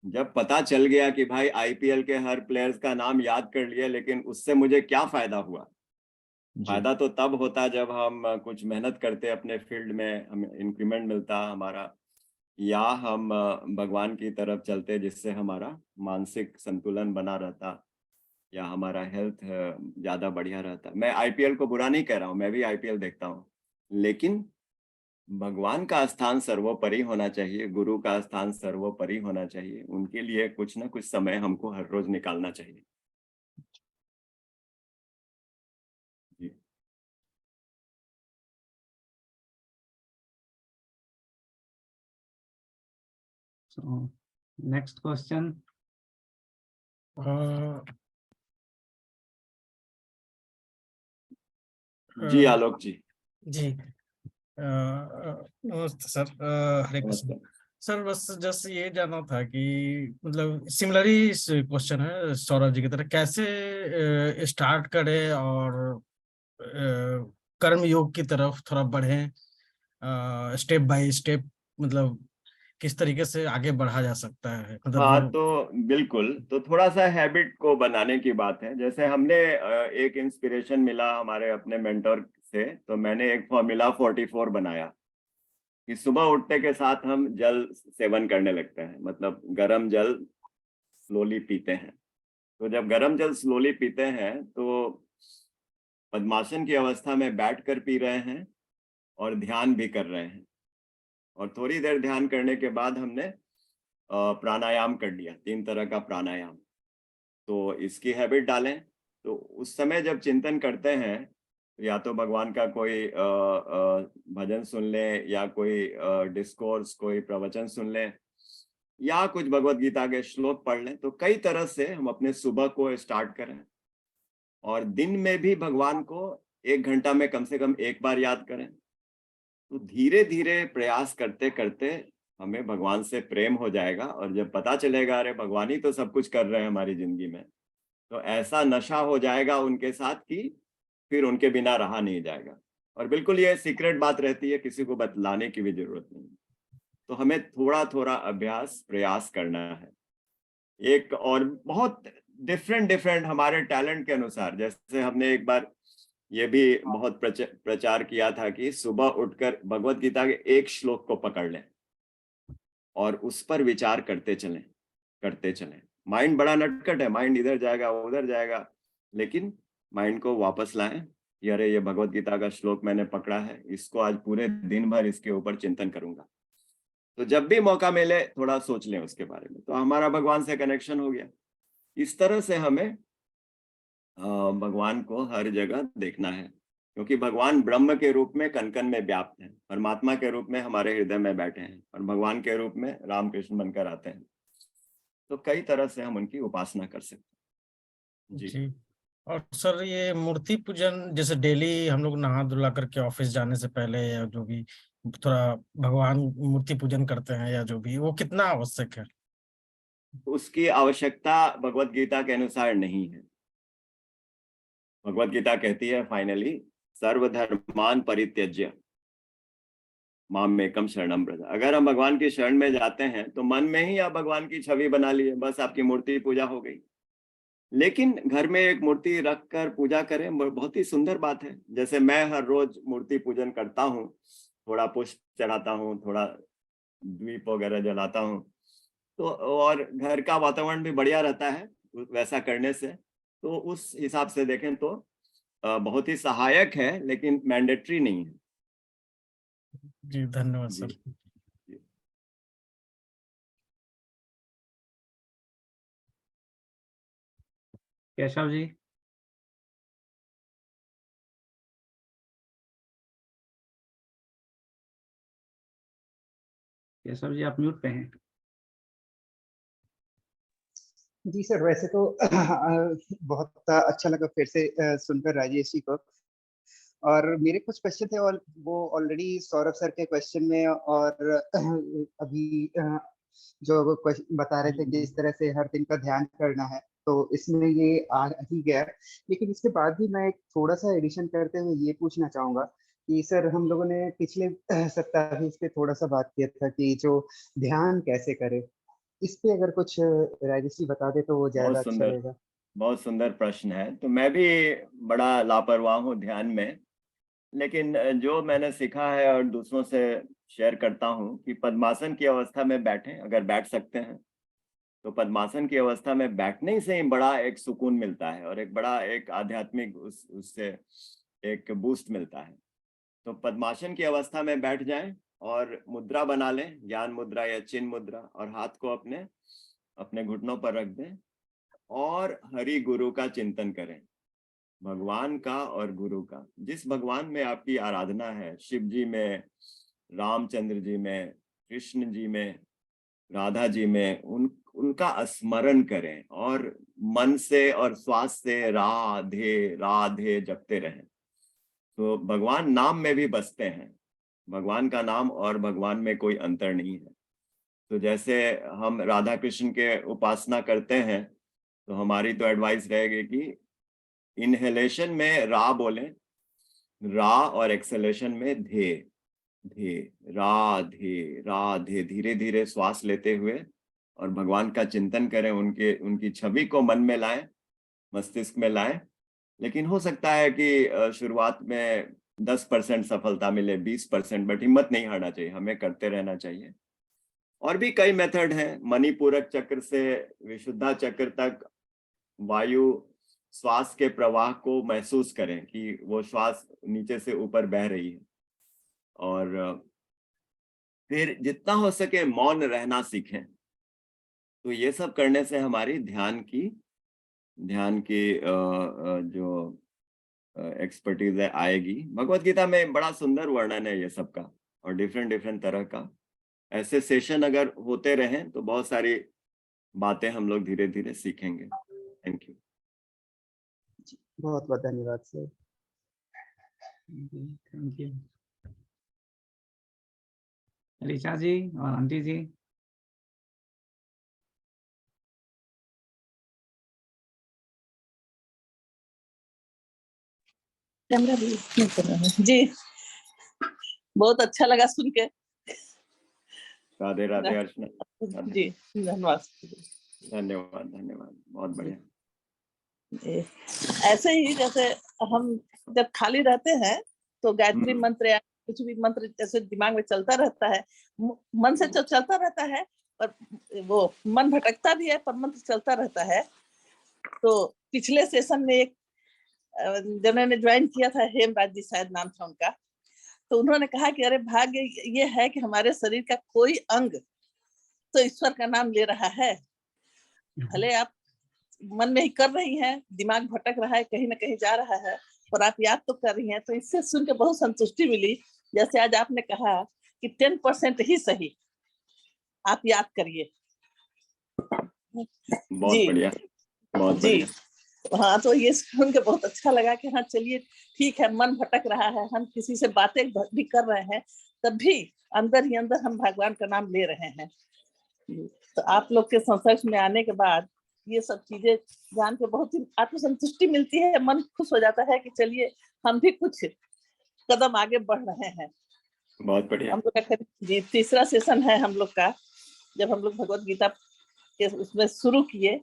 जब पता चल गया कि भाई आईपीएल के हर प्लेयर्स का नाम याद कर लिया, लेकिन उससे मुझे क्या फायदा हुआ? जी फायदा तो तब होता जब हम कुछ मेहनत करते, अपने फील्ड में हमें इंक्रीमेंट मिलता हमारा, या हम भगवान की तरफ चलते, जिससे हमारा मानसिक संतुलन बना रहता, या हमारा हेल्थ ज्यादा बढ़िया रहता। मैं आईपीएल को बुरा नहीं कह रहा हूँ, मैं भी आईपीएल देखता हूँ, लेकिन भगवान का स्थान सर्वोपरि होना चाहिए, गुरु का स्थान सर्वोपरि होना चाहिए, उनके लिए कुछ ना कुछ समय हमको हर रोज निकालना चाहिए। जी। So, next question. जी आलोक जी। जी नमस्ते सर, हरे कृष्ण नमस्ते। सर। बस जस्ट ये जानना था कि मतलब सिमिलरली क्वेश्चन है सौरभ जी की तरह, कैसे स्टार्ट करें और कर्म योग की तरफ थोड़ा बढ़े, स्टेप बाय स्टेप, मतलब किस तरीके से आगे बढ़ा जा सकता है, मतलब हाँ वो। तो बिल्कुल, तो थोड़ा सा हैबिट को बनाने की बात है। जैसे हमने एक इंस्पिरेशन मिला हमारे अपने मेंटर से, तो मैंने एक फॉर्मूला 44 बनाया कि सुबह उठने के साथ हम जल सेवन करने लगते हैं, मतलब गर्म जल स्लोली पीते हैं। तो जब गर्म जल स्लोली पीते हैं तो पद्मासन की अवस्था में बैठकर पी रहे हैं और ध्यान भी कर रहे हैं। और थोड़ी देर ध्यान करने के बाद हमने प्राणायाम कर लिया, 3 तरह का प्राणायाम। तो इसकी हैबिट डालें। तो उस समय जब चिंतन करते हैं, या तो भगवान का कोई भजन सुन लें, या कोई डिस्कोर्स, कोई प्रवचन सुन लें, या कुछ भगवत गीता के श्लोक पढ़ लें। तो कई तरह से हम अपने सुबह को स्टार्ट करें, और दिन में भी भगवान को 1 घंटा में कम से कम एक बार याद करें। तो धीरे धीरे प्रयास करते करते हमें भगवान से प्रेम हो जाएगा, और जब पता चलेगा अरे भगवान ही तो सब कुछ कर रहे हैं हमारी जिंदगी में, तो ऐसा नशा हो जाएगा उनके साथ कि फिर उनके बिना रहा नहीं जाएगा। और बिल्कुल ये सीक्रेट बात रहती है, किसी को बतलाने की भी जरूरत नहीं। तो हमें थोड़ा थोड़ा अभ्यास प्रयास करना है। एक और बहुत डिफरेंट हमारे टैलेंट के अनुसार, जैसे हमने एक बार ये भी बहुत प्रचार किया था कि सुबह उठकर भगवत गीता के एक श्लोक को पकड़ लें और उस पर विचार करते चलें। माइंड बड़ा नटखट है, माइंड इधर जाएगा उधर जाएगा, लेकिन माइंड को वापस लाएं कि अरे ये भगवत गीता का श्लोक मैंने पकड़ा है, इसको आज पूरे दिन भर इसके ऊपर चिंतन करूंगा। तो जब भी मौका मिले थोड़ा सोच लें उसके बारे में, तो हमारा भगवान से कनेक्शन हो गया। इस तरह से हमें भगवान को हर जगह देखना है, क्योंकि भगवान ब्रह्म के रूप में कण कण में व्याप्त हैं, परमात्मा के रूप में हमारे हृदय में बैठे हैं, और भगवान के रूप में रामकृष्ण बनकर आते हैं। तो कई तरह से हम उनकी उपासना कर सकते हैं। जी। और सर ये मूर्ति पूजन, जैसे डेली हम लोग नहा धुला करके ऑफिस जाने से पहले या जो भी थोड़ा भगवान मूर्ति पूजन करते हैं या जो भी, वो कितना आवश्यक है? उसकी आवश्यकता भगवत गीता के अनुसार नहीं है। भगवत गीता कहती है फाइनली, सर्वधर्मान परित्यज्य मामेकम शरणम व्रज। अगर हम भगवान की शरण में जाते हैं तो मन में ही आप भगवान की छवि बना लिए, बस आपकी मूर्ति पूजा हो गई। लेकिन घर में एक मूर्ति रखकर पूजा करें, बहुत ही सुंदर बात है। जैसे मैं हर रोज मूर्ति पूजन करता हूँ, थोड़ा पुष्प चढ़ाता हूँ, थोड़ा दीप वगैरह जलाता हूँ, तो और घर का वातावरण भी बढ़िया रहता है वैसा करने से। तो उस हिसाब से देखें तो बहुत ही सहायक है, लेकिन मैंडेटरी नहीं है। जी धन्यवाद जी। सर। केशव जी। केशव जी आप म्यूट पे हैं। जी सर, वैसे तो बहुत अच्छा लगा फिर से सुनकर राजेश जी को। और मेरे कुछ क्वेश्चन थे, और वो ऑलरेडी सौरभ सर के क्वेश्चन में और अभी जो वो बता रहे थे कि इस तरह से हर दिन का ध्यान करना है, तो इसमें ये आ ही गया। लेकिन इसके बाद भी मैं एक थोड़ा सा एडिशन करते हुए ये पूछना चाहूंगा कि सर, हम लोगों ने पिछले सप्ताह भी इस पे थोड़ा सा बात किया था कि जो ध्यान कैसे करें, इस पे अगर कुछ राजेश जी बता दे तो वो ज्यादा अच्छा रहेगा। बहुत सुंदर प्रश्न है। तो मैं भी बड़ा लापरवाह हूँ ध्यान में, लेकिन जो मैंने सीखा है और दूसरों से शेयर करता हूँ कि पद्मासन की अवस्था में बैठें, अगर बैठ सकते हैं तो पद्मासन की अवस्था में बैठने से ही बड़ा एक सुकून मिलता है, और एक बड़ा एक आध्यात्मिक उससे एक बूस्ट मिलता है। तो पद्मासन की अवस्था में बैठ जाएं और मुद्रा बना लें, ज्ञान मुद्रा या चिन्ह मुद्रा, और हाथ को अपने अपने घुटनों पर रख दें और हरि गुरु का चिंतन करें, भगवान का और गुरु का। जिस भगवान में आपकी आराधना है, शिव जी में, रामचंद्र जी में, कृष्ण जी में, राधा जी में, उनका स्मरण करें और मन से और श्वास से राधे राधे जपते रहें। तो भगवान नाम में भी बसते हैं, भगवान का नाम और भगवान में कोई अंतर नहीं है। तो जैसे हम राधा कृष्ण के उपासना करते हैं, तो हमारी तो एडवाइस रहेगी कि इनहेलेशन में रा बोलें, रा, और एक्सहेलेशन में धे धे, राधे राधे, धीरे धीरे श्वास लेते हुए और भगवान का चिंतन करें, उनकी छवि को मन में लाएं, मस्तिष्क में लाएं। लेकिन हो सकता है कि शुरुआत में 10% सफलता मिले, 20%, बट हिम्मत नहीं हारना चाहिए, हमें करते रहना चाहिए। और भी कई मेथड हैं, मणिपूरक चक्र से विशुद्धा चक्र तक वायु श्वास के प्रवाह को महसूस करें कि वो श्वास नीचे से ऊपर बह रही है। और फिर जितना हो सके मौन रहना सीखें। तो ये सब करने से हमारी ध्यान की जो एक्सपर्टीज है आएगी। भगवत गीता में बड़ा सुंदर वर्णन है ये सब का, और डिफरेंट तरह का। ऐसे सेशन अगर होते रहें तो बहुत सारी बातें हम लोग धीरे धीरे सीखेंगे। Thank you. बहुत बहुत धन्यवाद सर। थैंक यू ऋचा जी और आंटी जी। कैमरा भी नहीं कर रहा है जी। बहुत अच्छा लगा सुन के। राधे राधे अर्चना जी धन्यवाद धन्यवाद धन्यवाद, बहुत बढ़िया। ऐसे ही जैसे हम जब खाली रहते हैं तो गायत्री मंत्र या कुछ भी मंत्र जैसे दिमाग में चलता रहता है, मन से तो चलता रहता है पर वो मन भटकता भी है, पर मंत्र चलता रहता है। तो पिछले सेशन में एक जिन्होंने ज्वाइन किया था, हेमराज जी शायद नाम था उनका, तो उन्होंने कहा कि अरे भाग्य ये है कि हमारे शरीर का कोई अंग तो ईश्वर का नाम ले रहा है। भले आप मन में ही कर रही हैं, दिमाग भटक रहा है, कहीं ना कहीं जा रहा है, पर आप याद तो कर रही हैं। तो इससे सुन के बहुत संतुष्टि मिली। जैसे आज आपने कहा कि 10% ही सही आप याद करिए। बहुत बढ़िया, बहुत जी बढ़िया। हाँ, तो ये सुन के बहुत अच्छा लगा कि हाँ चलिए ठीक है, मन भटक रहा है, हम किसी से बातें भी कर रहे हैं, तब भी अंदर ही अंदर हम भगवान का नाम ले रहे हैं। तो आप लोग के संसर्ग में आने के बाद ये सब चीजें जान के बहुत ही आत्मसंतुष्टि मिलती है, मन खुश हो जाता है कि चलिए हम भी कुछ कदम आगे बढ़ रहे हैं। बहुत बढ़िया। हम लोग का जी तीसरा सेशन है हम लोग का, जब हम लोग भगवत गीता के उसमें शुरू किए।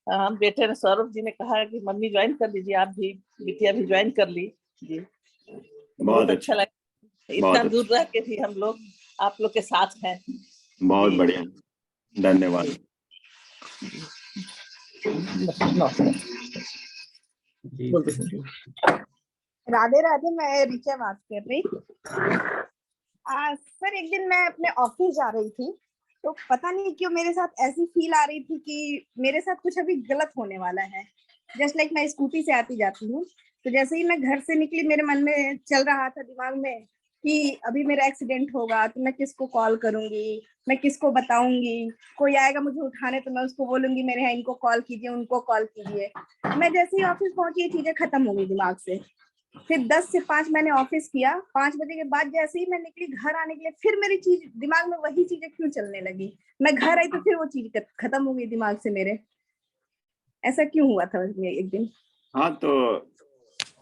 हम बेटे ने, सौरभ जी ने कहा कि मम्मी ज्वाइन कर लीजिए, आप भी, बिटिया भी ज्वाइन कर ली जी। बहुत अच्छा लगा, इतना दूर रह के भी हम लोग आप लोग के साथ हैं। बहुत बढ़िया, धन्यवाद। राधे राधे, मैं ऋचा बात कर रही। सर एक दिन मैं अपने ऑफिस जा रही थी, तो पता नहीं क्यों मेरे साथ ऐसी फील आ रही थी कि मेरे साथ कुछ अभी गलत होने वाला है। जस्ट लाइक मैं स्कूटी से आती जाती हूँ, तो जैसे ही मैं घर से निकली मेरे मन में चल रहा था दिमाग में कि अभी मेरा एक्सीडेंट होगा तो मैं किसको कॉल करूंगी, मैं किसको बताऊंगी, कोई आएगा मुझे उठाने तो मैं उसको बोलूंगी मेरे यहाँ इनको कॉल कीजिए, उनको कॉल कीजिए। मैं जैसे ही ऑफिस पहुंची ये चीजें खत्म हो गई दिमाग से। फिर 10 से 5 मैंने ऑफिस किया, 5 बजे के बाद जैसे ही मैं निकली घर आने के लिए, फिर मेरी चीज दिमाग में वही चीजें क्यों चलने लगी। मैं घर आई तो फिर वो चीज खत्म हो गई दिमाग से मेरे। ऐसा क्यों हुआ था एक दिन? हाँ, तो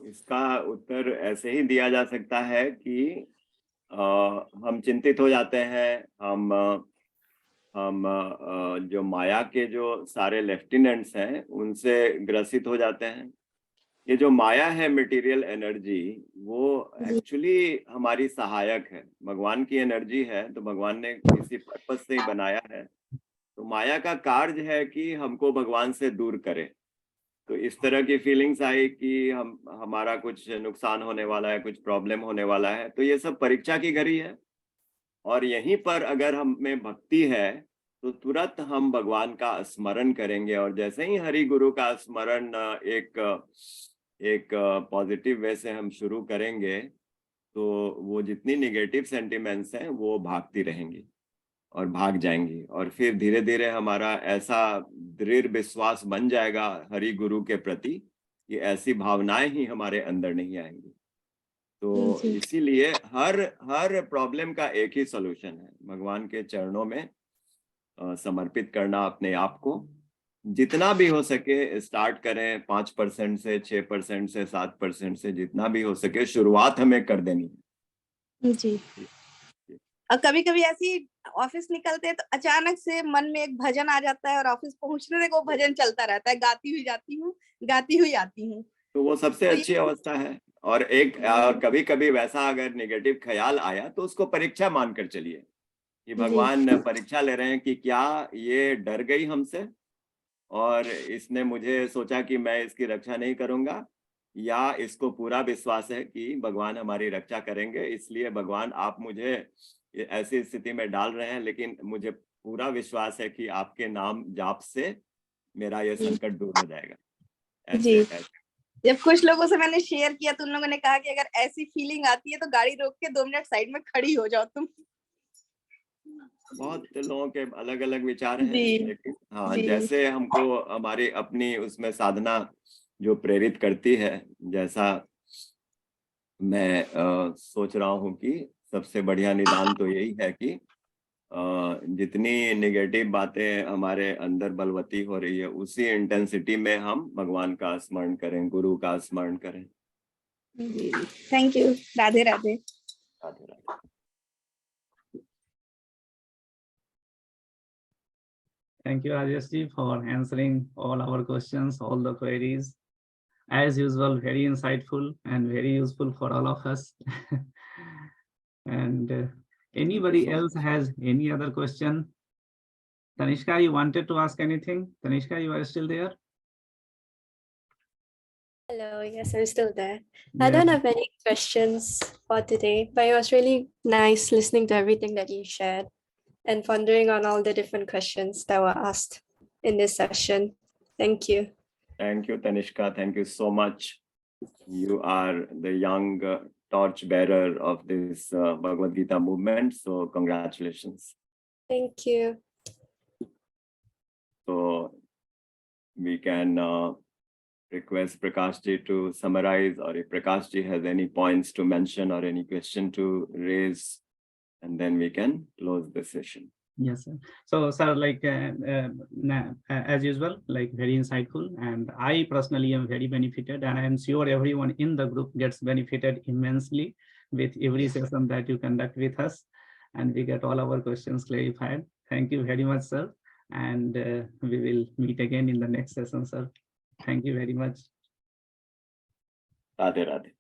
इसका उत्तर ऐसे ही दिया जा सकता है कि हम चिंतित हो जाते हैं, हम जो माया के जो सारे लेफ्टिनेंट्स हैं उनसे ग्रसित हो जाते हैं। ये जो माया है, मटेरियल एनर्जी, वो एक्चुअली हमारी सहायक है। भगवान की एनर्जी है तो भगवान ने किसी पर्पस से ही बनाया है। तो माया का कार्य है कि हमको भगवान से दूर करे। तो इस तरह की फीलिंग्स आई कि हमारा कुछ नुकसान होने वाला है, कुछ प्रॉब्लम होने वाला है। तो ये सब परीक्षा की घड़ी है, और यहीं पर अगर हम में भक्ति है तो तुरंत हम भगवान का स्मरण करेंगे, और जैसे ही हरि गुरु का स्मरण एक पॉजिटिव वे से हम शुरू करेंगे, तो वो जितनी निगेटिव सेंटिमेंट्स हैं वो भागती रहेंगी और भाग जाएंगी, और फिर धीरे धीरे हमारा ऐसा दृढ़ विश्वास बन जाएगा हरि गुरु के प्रति कि ऐसी भावनाएं ही हमारे अंदर नहीं आएंगी। तो इसीलिए हर प्रॉब्लम का एक ही सॉल्यूशन है, भगवान के चरणों में समर्पित करना अपने आप को। जितना भी हो सके स्टार्ट करें, 5% से, 6% से, 7% से, जितना भी हो सके शुरुआत हमें कर देनी है जी। और कभी कभी ऐसी ऑफिस निकलते हैं तो अचानक से मन में एक भजन आ जाता है और ऑफिस पहुंचने तक वो भजन चलता रहता है, गाती हुई जाती हूँ, गाती हुई आती हूँ। तो वो सबसे अच्छी अवस्था है। और कभी कभी वैसा अगर नेगेटिव ख्याल आया तो उसको परीक्षा मानकर चलिए कि भगवान परीक्षा ले रहे हैं कि क्या ये डर गई हमसे और इसने मुझे सोचा कि मैं इसकी रक्षा नहीं करूंगा, या इसको पूरा विश्वास है कि भगवान हमारी रक्षा करेंगे, इसलिए भगवान आप मुझे ऐसी स्थिति में डाल रहे हैं, लेकिन मुझे पूरा विश्वास है कि आपके नाम जाप से मेरा ये संकट दूर हो जाएगा। जी। जब कुछ लोगों से मैंने शेयर किया तो उन लोगों ने कहा कि अगर ऐसी फीलिंग आती है तो गाड़ी रोक के 2 मिनट साइड में खड़ी हो जाओ तुम। बहुत लोगों के अलग अलग विचार हैं, लेकिन हाँ, जैसे हमको हमारी अपनी उसमें साधना जो प्रेरित करती है, जैसा मैं सोच रहा हूँ कि सबसे बढ़िया निदान तो यही है कि जितनी नेगेटिव बातें हमारे अंदर बलवती हो रही है, उसी इंटेंसिटी में हम भगवान का स्मरण करें, गुरु का स्मरण करें। Thank you. Radhe Radhe. Radhe Radhe. Thank you, Rajesh ji, for answering all our questions, all the queries. As usual, very insightful and very useful for all of us. And anybody else has any other question? Tanishka, you wanted to ask anything? Tanishka, you are still there? Hello, yes, I'm still there. I don't have any questions for today, but it was really nice listening to everything that you shared and pondering on all the different questions that were asked in this session. Thank you. Thank you, Tanishka. Thank you so much. You are the young torch bearer of this Bhagavad Gita movement. So congratulations. Thank you. So we can request Prakash ji to summarize, or if Prakash ji has any points to mention or any question to raise, and then we can close the session. Yes, sir. So, sir, like as usual, like very insightful, and I personally am very benefited, and I am sure everyone in the group gets benefited immensely with every session that you conduct with us, and we get all our questions clarified. Thank you very much, sir, and we will meet again in the next session, sir. Thank you very much. Radhe Radhe.